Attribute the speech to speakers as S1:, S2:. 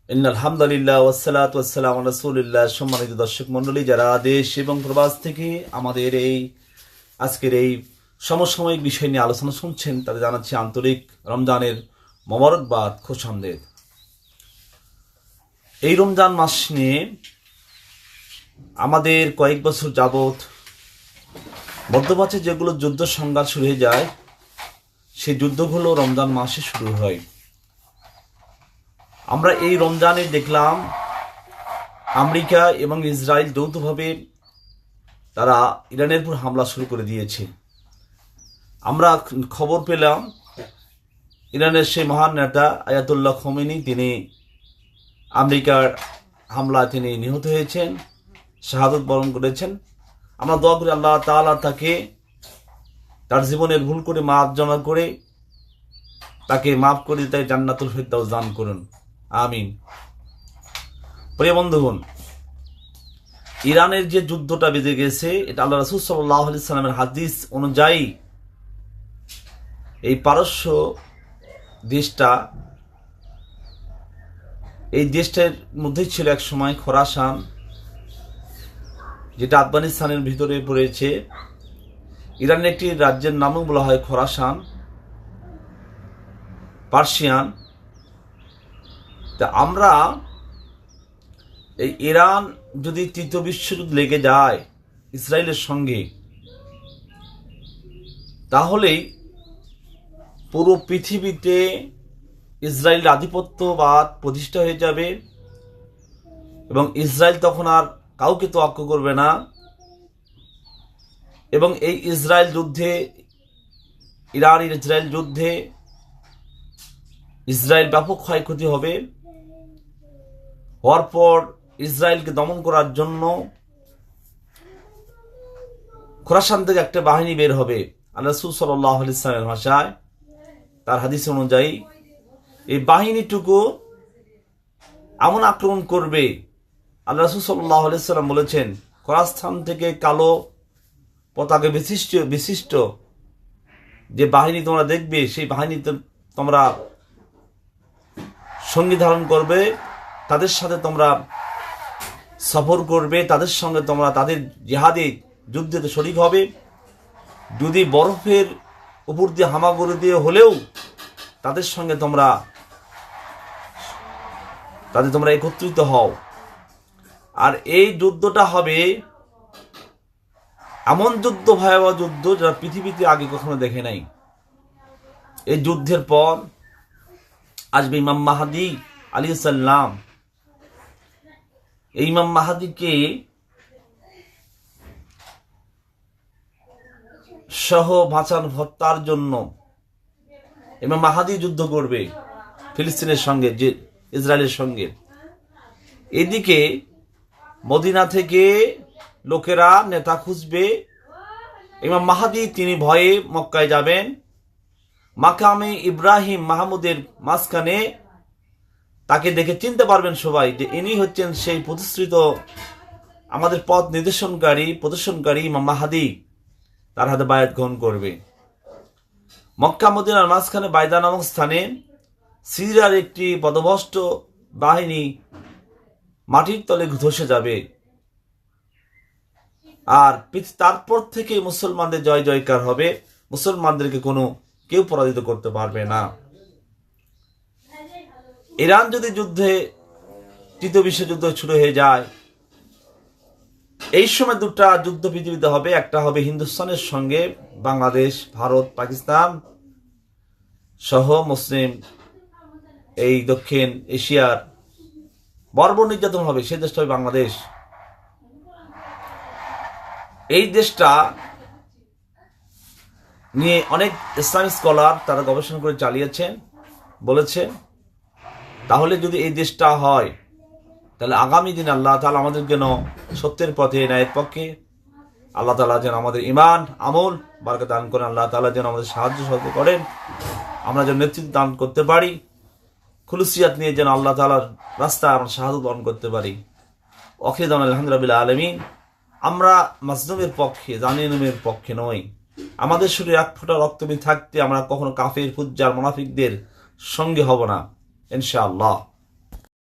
S1: আলহামদুলিল্লাহ ওয়াসসালাতু ওয়াসসালামু আলা রাসূলিল্লাহ। সম্মানিত দর্শক মণ্ডলী, যারা দেশ এবং প্রবাস থেকে আমাদের আজকের এই সমসাময়িক বিষয় নিয়ে আলোচনা শুনছেন, তাদের জানাচ্ছি আন্তরিক রমজানের মোবারকবাদ, খোশামদেদ। এই রমজান মাস নিয়ে আমাদের কয়েক বছর যাবৎ মধ্যপ্রাচ্যে যেগুলো যুদ্ধ সংঘাত শুরু হয়ে যায়, সেই যুদ্ধগুলো রমজান মাসে শুরু হয়। আমরা এই রমজানে দেখলাম আমেরিকা এবং ইসরায়েল যৌথভাবে তারা ইরানের উপর হামলা শুরু করে দিয়েছে। আমরা খবর পেলাম ইরানের সেই মহান নেতা আয়াতুল্লাহ খোমেনি, তিনি আমেরিকার হামলায় তিনি নিহত হয়েছেন, শাহাদত বরণ করেছেন। আমরা দোয়া করি আল্লাহ তাআলা তাকে তার জীবনের ভুল করে মার্জনা করে তাকে মাফ করে তাই জান্নাতুল ফেরদাউস দান করুন, আমিন। প্রিয় বন্ধুগণ, ইরানের যে যুদ্ধটা বেজে গেছে, এটা আল্লাহ রাসূল সাল্লাল্লাহু আলাইহি সাল্লামের হাদিস অনুযায়ী এই পারস্য দেশটা, এই দেশটার মধ্যেই ছিল এক সময় খোরাসান, যেটা আফগানিস্তানের ভিতরে পড়েছে। ইরানের একটি রাজ্যের নামও বলা হয় খোরাসান, পার্সিয়ান। তা আমরা এই ইরান যদি তৃতীয় বিশ্বযুদ্ধ লেগে যায় ইসরায়েলের সঙ্গে, তাহলেই পুরো পৃথিবীতে ইসরায়েলের আধিপত্যবাদ প্রতিষ্ঠা হয়ে যাবে এবং ইসরায়েল তখন আর কাউকে তোয়াক্কা করবে না। এবং এই ইসরায়েল যুদ্ধে, ইরান ইসরায়েল যুদ্ধে ইসরায়েল ব্যাপক ক্ষয়ক্ষতি হবে। হওয়ার পর ইসরায়েলকে দমন করার জন্য খোরাসান থেকে একটা বাহিনী বের হবে। আল্লাহ রাসূল সাল্লাল্লাহু আলাইহি সাল্লামের ভাষায়, তার হাদিস অনুযায়ী এই বাহিনীটুকু এমন আক্রমণ করবে, আল্লাহ রাসূল সাল্লাল্লাহু আলাইহি সাল্লাম বলেছেন, খোরাসান থেকে কালো পতাকা বিশিষ্ট যে বাহিনী তোমরা দেখবে, সেই বাহিনীতে তোমরা সঙ্গী ধারণ করবে, তাদের সাথে তোমরা সফর করবে, তাদের সঙ্গে তোমরা তাদের জিহাদে যুদ্ধে শরীক হবে। যদি বরফের উপর দিয়ে হামাগুড়ি দিয়ে হলেও তাদের সঙ্গে তোমরা একত্রিত হও। আর এই যুদ্ধটা হবে এমন যুদ্ধ, ভয়াবহ যুদ্ধ, যারা পৃথিবীতে আগে কখনো দেখে নাই। এই যুদ্ধের পর আসবে ইমাম মাহদী আলাইহিস সালাম। এই ইমাম মাহদীকে সহ বাঁচান হত্যার জন্য ইমাম মাহদী যুদ্ধ করবে ফিলিস্তিনের সঙ্গে, যে ইসরায়েলের সঙ্গে। এদিকে মদিনা থেকে লোকেরা নেতা খুঁজবে। ইমাম মাহদী তিনি ভয়ে মক্কায় যাবেন। মাকামে ইব্রাহিম মাহমুদের মাঝখানে তাকে দেখে চিনতে পারবেন সবাই যে ইনি হচ্ছেন সেই প্রতিষ্ঠিত আমাদের পথ প্রদর্শনকারী ইমাম মাহদী। তার হাতে বায়াত গ্রহণ করবে। মক্কা মদিনার মাঝখানে বাইদা নামক স্থানে সিরিয়ার একটি পদভষ্ট বাহিনী মাটির তলে ধসে যাবে। আর তারপর থেকে মুসলমানদের জয় জয়কার হবে, মুসলমানদেরকে কেউ পরাজিত করতে পারবে না। ইরান যদি তৃতীয় বিশ্বযুদ্ধ শুরু হয়ে যায়, এই সময় দুটা যুদ্ধ পৃথিবীতে হবে। একটা হবে হিন্দুস্তানের সঙ্গে, বাংলাদেশ, ভারত, পাকিস্তান সহ মুসলিম এই দক্ষিণ এশিয়ার বর্বর নির্যাতন হবে, সেই দেশটা হবে বাংলাদেশ। এই দেশটা নিয়ে অনেক ইসলামিক স্কলার তারা গবেষণা করে চালিয়েছেন, বলেছে তাহলে যদি এই দেশটা হয়, তাহলে আগামী দিন আল্লাহ তাআলা আমাদের যেন সত্যের পথে, ন্যায়ের পক্ষে আল্লাহ তাআলা যেন আমাদের ঈমান আমল বারাকাত দান করেন, আল্লাহ তাআলা যেন আমাদের সাহায্য করেন, আমরা যেন নেতৃত্ব দান করতে পারি, খুলুসিয়াত নিয়ে যেন আল্লাহ তাআলার রাস্তায় আমরা শাহাদাত বরণ করতে পারি। আখির দাওয়ানা আলহামদুলিল্লাহ আলামিন। আমরা মাজলুমের পক্ষে, জালিমের পক্ষে নই। আমাদের শরীরে এক ফোঁটা রক্তবিন্দু থাকতে আমরা কখনো কাফের, ফুজ্জার, মুনাফিকদের সঙ্গে হব না, ইনশাআল্লাহ।